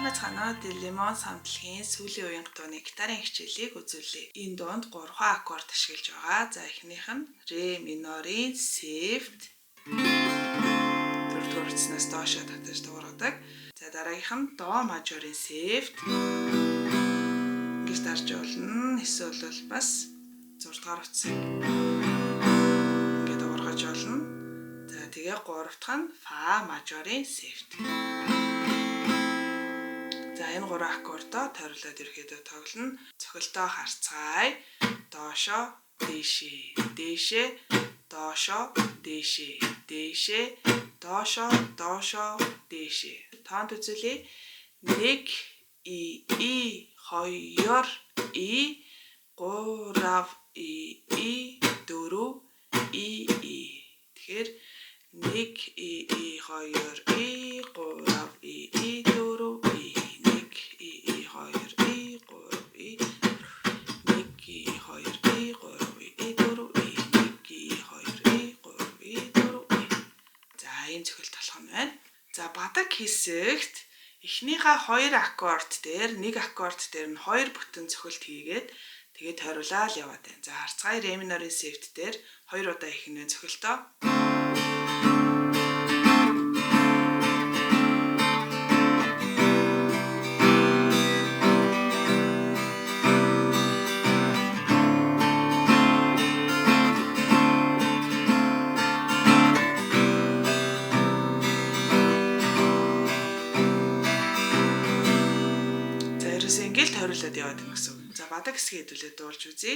Цаанаа Лемон самтлагийн сүүлийн үеийн дууны гитарын хичээлийг үзүүлье. Энэ дуунд 3 аккорд ашиглаж байгаа. За эхнийх нь ре минорын сефт. Дөрөвдүгээр утаснаас доошоо татаж дуургадаг. За дараагийнх нь до мажорын сефт. Ингэж дарж болно. Эсвэл бол бас 6 дугаар утсыг ингэж дуургаж болно. За тэгээ 3 дахь нь фа мажорын сефт. За энэ 3 аккордоо тойруулаад ерөөдөө тоглоно. Цохилтоо харцгаая. Доошоо, дээшээ, дээшээ, доошоо, дээшээ, дээшээ, доошоо, доошоо, дээшээ. Тоонт үзүүлье. 1 и 2 и 3 и 4 и. Тэгэхээр 1 и 2 и 3 и 4 и. За бадаг хэсэгт эхнийхээ 2 аккорд дээр 1 аккорд дээр нь 2 бүтэн цохилт хийгээд тэгээд тойруулаад яваад байна. За харцгаая ре минорын сефт дээр 2 удаа ихнээ цохилтоо. Ингээл тойруулаад яваад байна гэсэн үг. За бадаг хэсгийг хэдүүлээд дуулж үзье.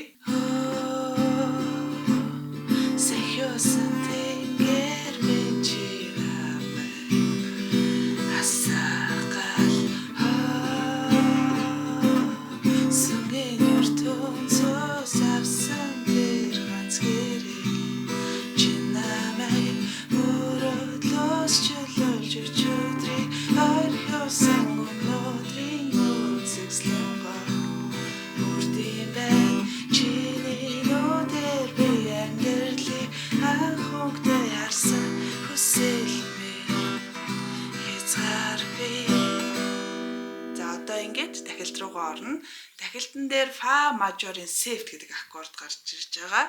Дахилт руугаа орно. Дахилтан дээр фа мажорын сефт гэдэг аккорд гарч ирж байгаа.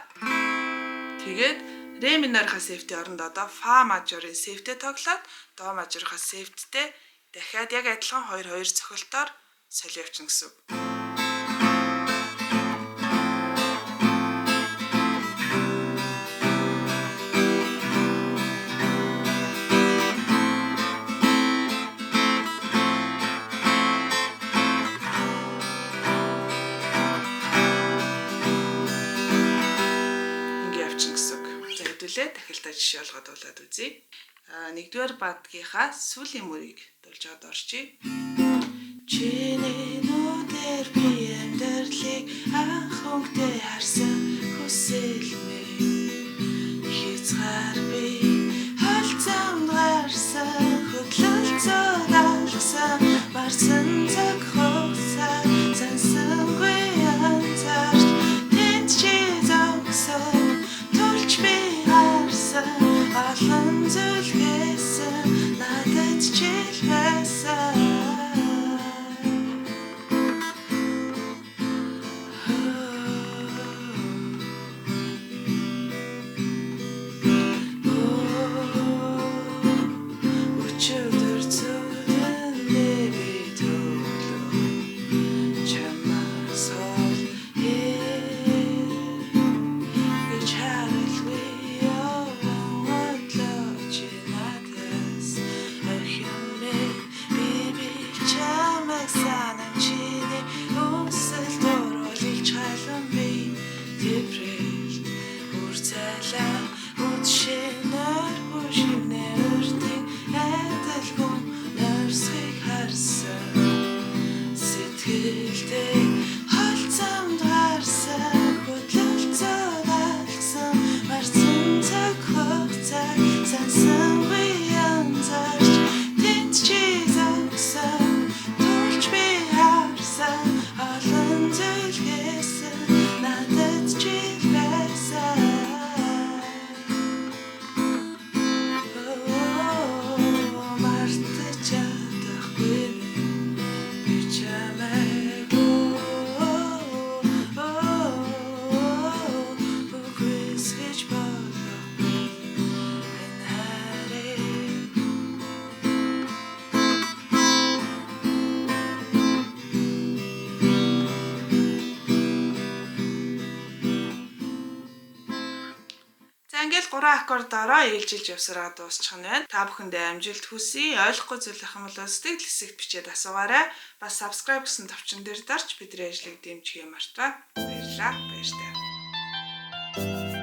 Тэгээд ре минорынхаа сефтийн оронд одоо фа мажорын сефтээ тоглоод до мажорынхаа сефттэй дахиад яг адилхан 2 цохилтоор солио явчихна гэсэн үг. Дахилтаа жишээ олгоод дуулаад үзье. 1-р бадгийнхаа сүүлийн мөрийг дуулж аваад орчие. Чиний нүдээр би амьдралыг анх өнгөтэй харсан хүсэл минь хязгаар би холцсон гарсан хөдлөлцөд алсан марсан цаг хугацаа зансангүй янзаарч тэнд чи зогсон тулч би олон зүйл хийсэн надад чил байсан. Өчигдөр зүгэн нэби төглөө чамаас ол гэж харалгүй. Ингээд 3 аккордороо ээлжилж явсараа дуусчих нь байна. Та бүхэндээ амжилт хүсье. Ойлгохгүй зүйл байх юм бол сэтгэл хэсэгт бичээд асуугаарай. Бас subscribe гэсэн товчон дээр дарж бидний ажлыг дэмжихээ мартаа. Баярлалаа. Баяр таа.